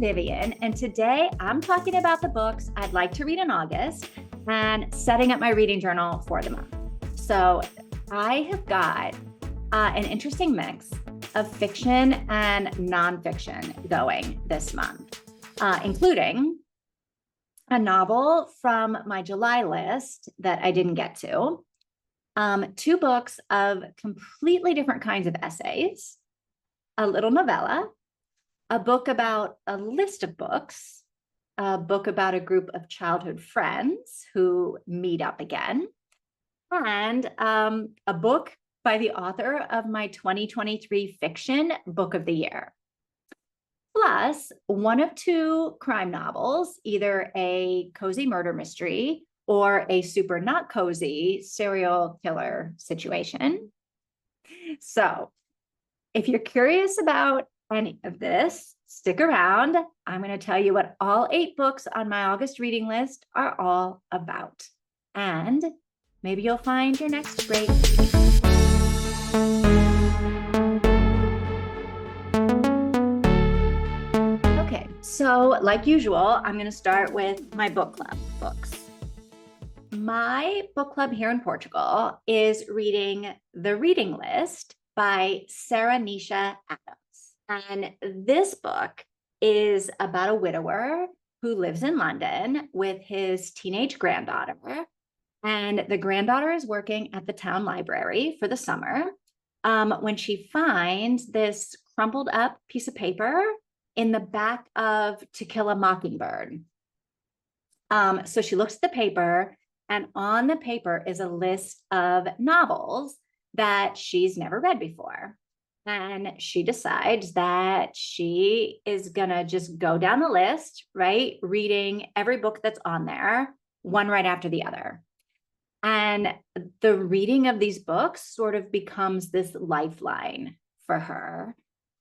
Vivian, and today I'm talking about the books I'd like to read in August and setting up my reading journal for the month. So I have got an interesting mix of fiction and nonfiction going this month, including a novel from my July list that I didn't get to, two books of completely different kinds of essays, a little novella, a book about a list of books, a book about a group of childhood friends who meet up again, and a book by the author of my 2023 fiction book of the year. Plus, one of two crime novels, either a cozy murder mystery or a super not cozy serial killer situation. So, if you're curious about any of this, stick around. I'm going to tell you what all 8 books on my August reading list are all about. And maybe you'll find your next great read. Okay, so like usual, I'm going to start with my book club books. My book club here in Portugal is reading The Reading List by Sara Nisha Adams. And this book is about a widower who lives in London with his teenage granddaughter. And the granddaughter is working at the town library for the summer when she finds this crumpled up piece of paper in the back of To Kill a Mockingbird. So she looks at the paper, and on the paper is a list of novels that she's never read before. And she decides that she is gonna just go down the list, right? Reading every book that's on there, one right after the other. And the reading of these books sort of becomes this lifeline for her.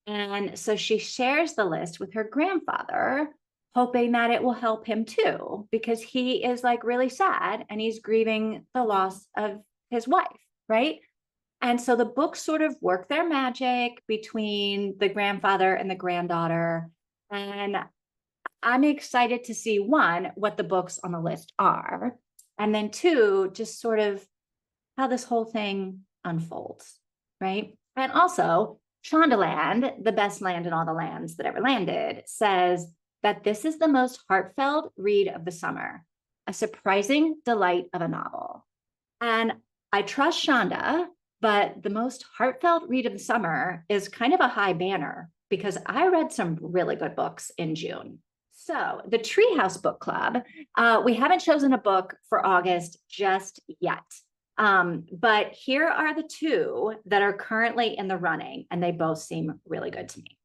And so she shares the list with her grandfather, hoping that it will help him too, because he is like really sad and he's grieving the loss of his wife, right? And so the books sort of work their magic between the grandfather and the granddaughter. And I'm excited to see, one, what the books on the list are, and then two, just sort of how this whole thing unfolds, right? And also, Shondaland, the best land in all the lands that ever landed, says that this is the most heartfelt read of the summer, a surprising delight of a novel. And I trust Shonda, but the most heartfelt read of the summer is kind of a high banner because I read some really good books in June. So the Treehouse Book Club, we haven't chosen a book for August just yet. But here are the two that are currently in the running, and they both seem really good to me.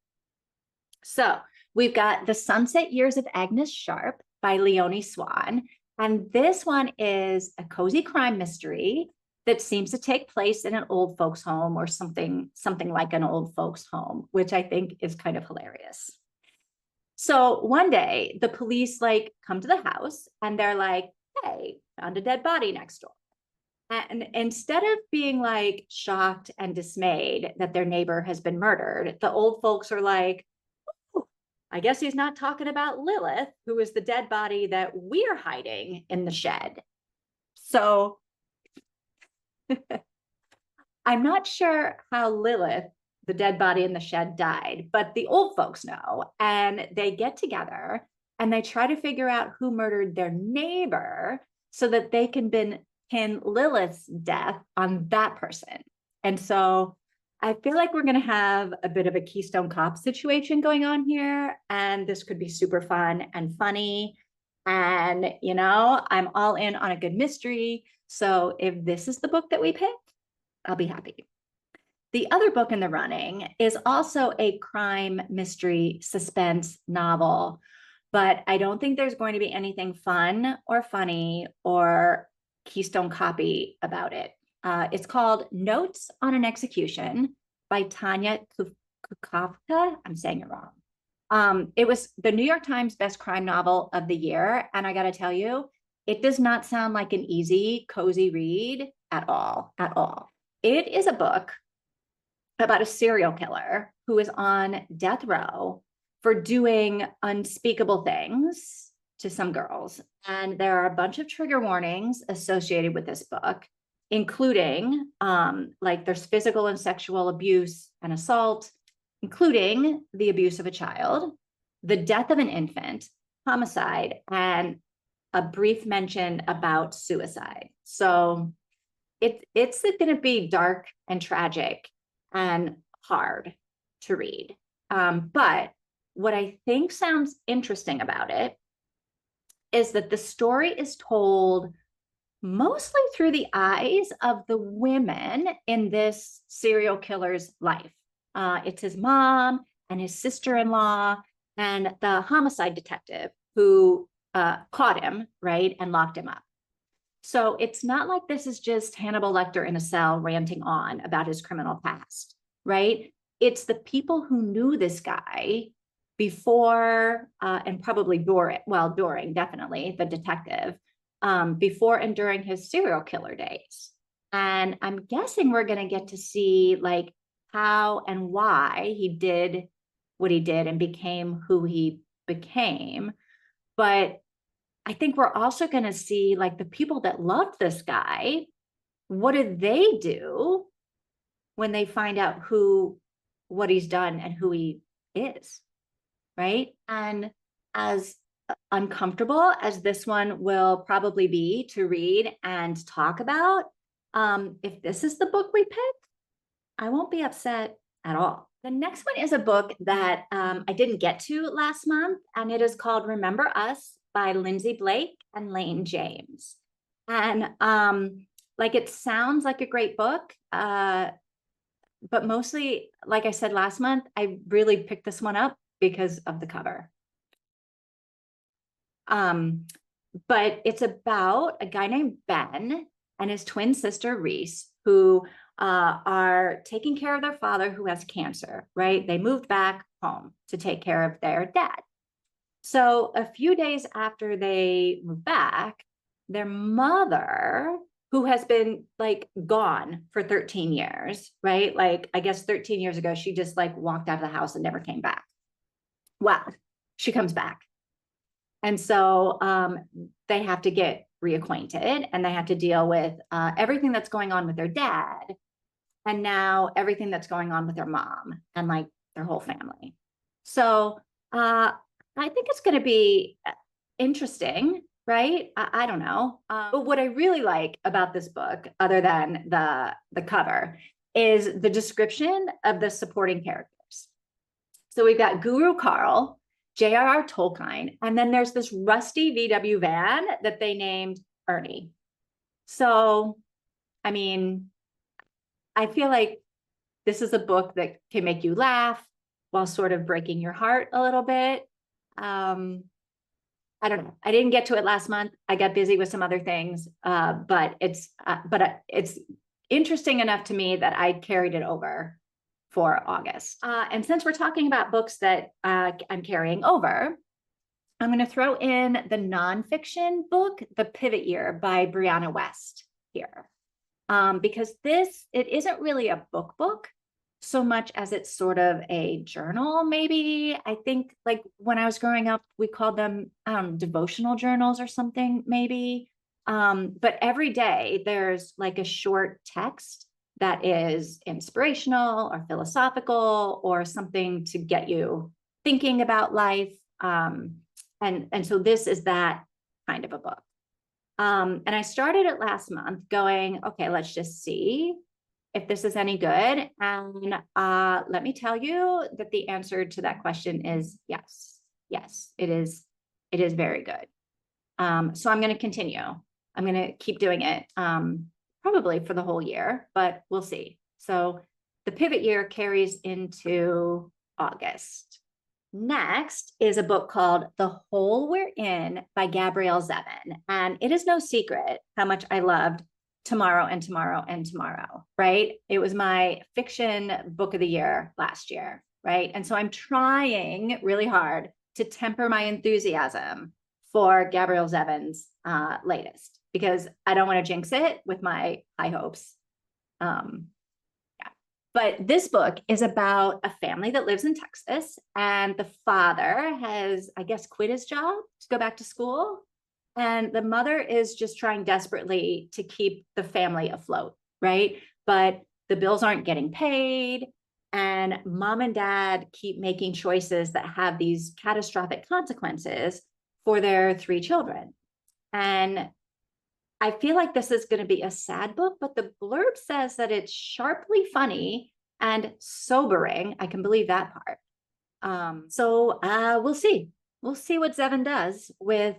So we've got The Sunset Years of Agnes Sharp by Leonie Swann. And this one is a cozy crime mystery that seems to take place in an old folks home or something like an old folks home, which I think is kind of hilarious. So one day the police come to the house and they're like, hey, found a dead body next door. And instead of being shocked and dismayed that their neighbor has been murdered, the old folks are like, oh, I guess he's not talking about Lilith, who is the dead body that we're hiding in the shed. So I'm not sure how Lilith, the dead body in the shed, died, but the old folks know, and they get together and they try to figure out who murdered their neighbor so that they can pin Lilith's death on that person. And so I feel like we're going to have a bit of a Keystone Cop situation going on here, and this could be super fun and funny. And, I'm all in on a good mystery. So if this is the book that we pick, I'll be happy. The other book in the running is also a crime mystery suspense novel, but I don't think there's going to be anything fun or funny or Keystone Copy about it. It's called Notes on an Execution by Tanya Kukafka. I'm saying it wrong. It was the New York Times Best Crime Novel of the Year. And I got to tell you, it does not sound like an easy, cozy read at all. It is a book about a serial killer who is on death row for doing unspeakable things to some girls. And there are a bunch of trigger warnings associated with this book, including like there's physical and sexual abuse and assault, including the abuse of a child, the death of an infant, homicide, and a brief mention about suicide. So it's going to be dark and tragic and hard to read. But what I think sounds interesting about it is that the story is told mostly through the eyes of the women in this serial killer's life. It's his mom and his sister-in-law and the homicide detective who caught him, right, and locked him up. So it's not like this is just Hannibal Lecter in a cell ranting on about his criminal past, right? It's the people who knew this guy before and probably during definitely the detective, before and during his serial killer days. And I'm guessing we're going to get to see like how and why he did what he did and became who he became. But I think we're also going to see like the people that loved this guy. What did they do when they find out what he's done and who he is, right? And as uncomfortable as this one will probably be to read and talk about, if this is the book we pick, I won't be upset at all. The next one is a book that I didn't get to last month, and it is called Remember Us by Lindsay Blake and Layne James. And like it sounds like a great book, but mostly, like I said last month, I really picked this one up because of the cover. But it's about a guy named Ben and his twin sister Reese, who are taking care of their father who has cancer, right? They moved back home to take care of their dad. So a few days after they moved back, their mother, who has been like gone for 13 years, right? Like, I guess 13 years ago, she just like walked out of the house and never came back. Well, she comes back. And so they have to get reacquainted and they have to deal with everything that's going on with their dad. And now everything that's going on with their mom and like their whole family. So I think it's going to be interesting, right? I don't know. But what I really like about this book, other than the cover, is the description of the supporting characters. So we've got Guru Carl, J.R.R. Tolkien, and then there's this rusty VW van that they named Ernie. So, I mean, I feel like this is a book that can make you laugh while sort of breaking your heart a little bit. I don't know. I didn't get to it last month. I got busy with some other things, but it's interesting enough to me that I carried it over for August. And since we're talking about books that I'm carrying over, I'm going to throw in the nonfiction book, The Pivot Year by Brianna Wiest here. Because it isn't really a book so much as it's sort of a journal, maybe. I think like when I was growing up, we called them devotional journals or something, maybe. But every day there's like a short text that is inspirational or philosophical or something to get you thinking about life. And so this is that kind of a book. And I started it last month going, okay, let's just see if this is any good. And let me tell you that the answer to that question is yes. Yes, it is. It is very good. So I'm going to continue. I'm going to keep doing it probably for the whole year, but we'll see. So the pivot year carries into August. Next is a book called The Hole We're In by Gabrielle Zevin. And it is no secret how much I loved Tomorrow and Tomorrow and Tomorrow, right? It was my fiction book of the year last year, right? And so I'm trying really hard to temper my enthusiasm for Gabrielle Zevin's latest, because I don't want to jinx it with my high hopes. Yeah. But this book is about a family that lives in Texas, and the father has, I guess, quit his job to go back to school. And the mother is just trying desperately to keep the family afloat, right? But the bills aren't getting paid. And mom and dad keep making choices that have these catastrophic consequences for their three children. And I feel like this is going to be a sad book, but the blurb says that it's sharply funny and sobering. I can believe that part. So we'll see. We'll see what Zevin does with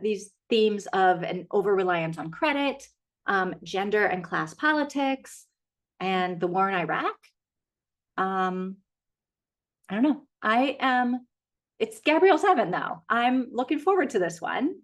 these themes of an over-reliance on credit, gender and class politics, and the war in Iraq. I don't know. It's Gabrielle Zevin, though. I'm looking forward to this one.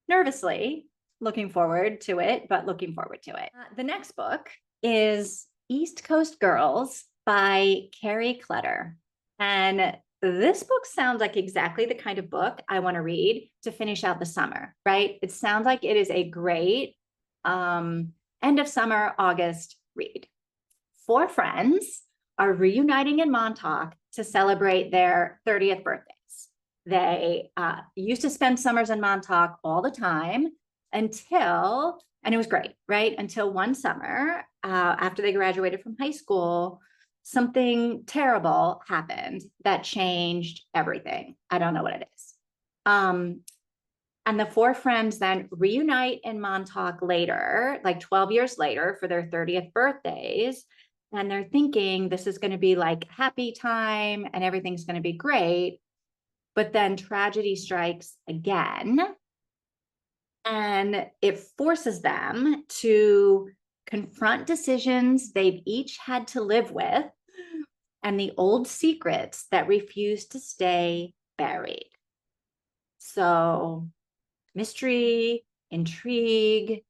Nervously looking forward to it, but looking forward to it. The next book is East Coast Girls by Kerry Kletter. And this book sounds like exactly the kind of book I want to read to finish out the summer, right? It sounds like it is a great end of summer, August read. Four friends are reuniting in Montauk to celebrate their 30th birthdays. They used to spend summers in Montauk all the time until, and it was great, right? Until one summer, after they graduated from high school, something terrible happened that changed everything. I don't know what it is. And the four friends then reunite in Montauk later, like 12 years later, for their 30th birthdays. And they're thinking this is going to be like happy time and everything's going to be great. But then tragedy strikes again. And it forces them to confront decisions they've each had to live with and the old secrets that refuse to stay buried. So mystery, intrigue,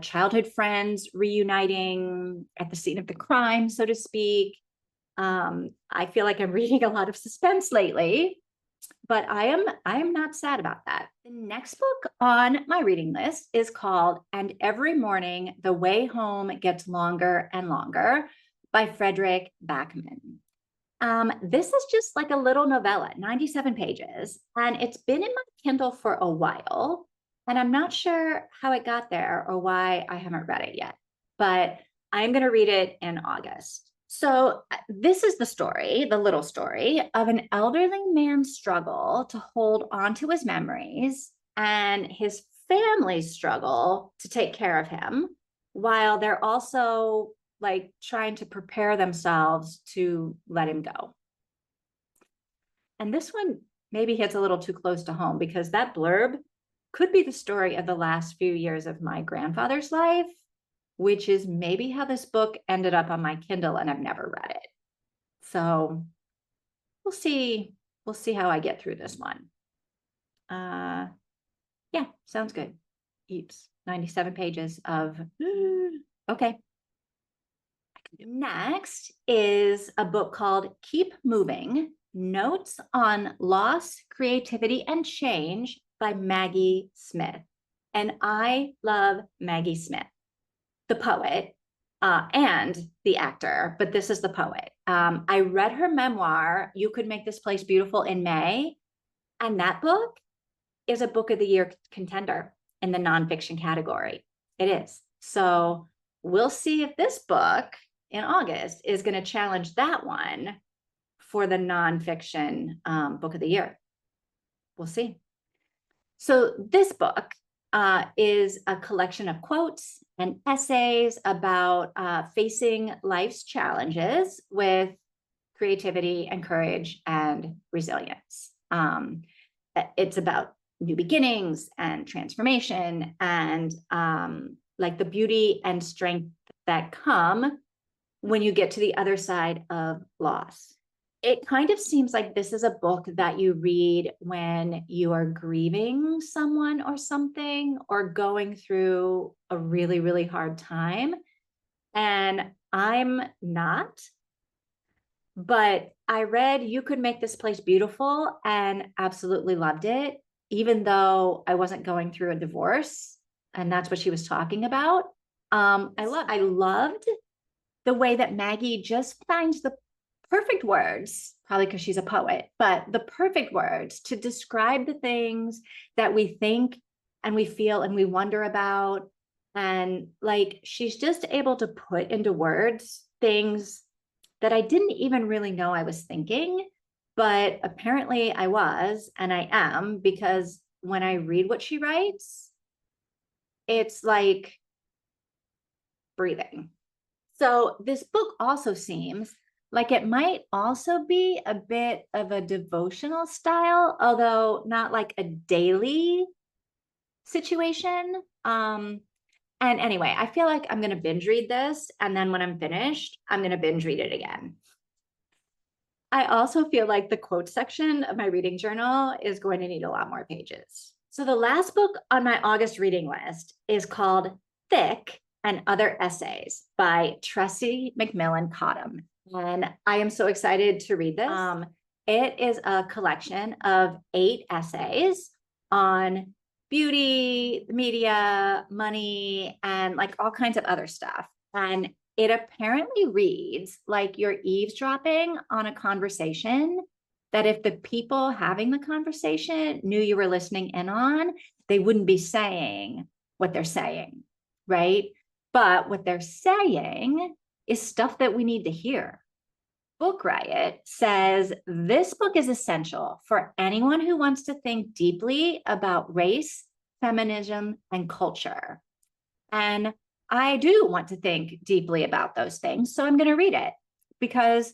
childhood friends reuniting at the scene of the crime, so to speak. I feel like I'm reading a lot of suspense lately, but I am not sad about that. The next book on my reading list is called And Every Morning the Way Home Gets Longer and Longer by Frederik Backman. This is just like a little novella, 97 pages, and it's been in my Kindle for a while, and I'm not sure how it got there or why I haven't read it yet, but I'm going to read it in August. So this is the story, the little story of an elderly man's struggle to hold on to his memories and his family's struggle to take care of him, while they're also like trying to prepare themselves to let him go. And this one maybe hits a little too close to home because that blurb could be the story of the last few years of my grandfather's life, which is maybe how this book ended up on my Kindle and I've never read it. So we'll see how I get through this one. Yeah, sounds good. Eeps, 97 pages of, okay. Next is a book called Keep Moving, Notes on Loss, Creativity, and Change by Maggie Smith. And I love Maggie Smith, the poet and the actor, but this is the poet. I read her memoir, You Could Make This Place Beautiful, in May, and that book is a book of the year contender in the nonfiction category. It is. So we'll see if this book in August is going to challenge that one for the nonfiction book of the year. We'll see. So this book is a collection of quotes and essays about facing life's challenges with creativity and courage and resilience. It's about new beginnings and transformation and like the beauty and strength that come when you get to the other side of loss. It kind of seems like this is a book that you read when you are grieving someone or something, or going through a really, really hard time. And I'm not, but I read You Could Make This Place Beautiful and absolutely loved it, even though I wasn't going through a divorce. And that's what she was talking about. I loved the way that Maggie just finds the perfect words, probably because she's a poet, but the perfect words to describe the things that we think and we feel and we wonder about. And like, she's just able to put into words things that I didn't even really know I was thinking, but apparently I was, and I am, because when I read what she writes, it's like breathing. So this book also seems like it might also be a bit of a devotional style, although not like a daily situation. And anyway, I feel like I'm going to binge read this. And then when I'm finished, I'm going to binge read it again. I also feel like the quote section of my reading journal is going to need a lot more pages. So the last book on my August reading list is called Thick and Other Essays by Tressie McMillan Cottom. And I am so excited to read this. It is a collection of 8 essays on beauty, media, money, and like all kinds of other stuff. And it apparently reads like you're eavesdropping on a conversation that if the people having the conversation knew you were listening in on, they wouldn't be saying what they're saying, right? But what they're saying is stuff that we need to hear. Book Riot says this book is essential for anyone who wants to think deeply about race, feminism, and culture. And I do want to think deeply about those things. So I'm going to read it because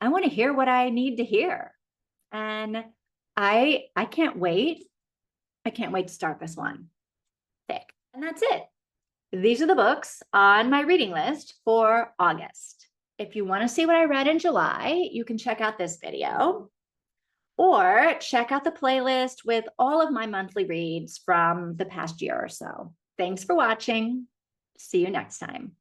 I want to hear what I need to hear. And I can't wait. I can't wait to start this one. Thick. And that's it. These are the books on my reading list for August. If you want to see what I read in July, you can check out this video or check out the playlist with all of my monthly reads from the past year or so. Thanks for watching. See you next time.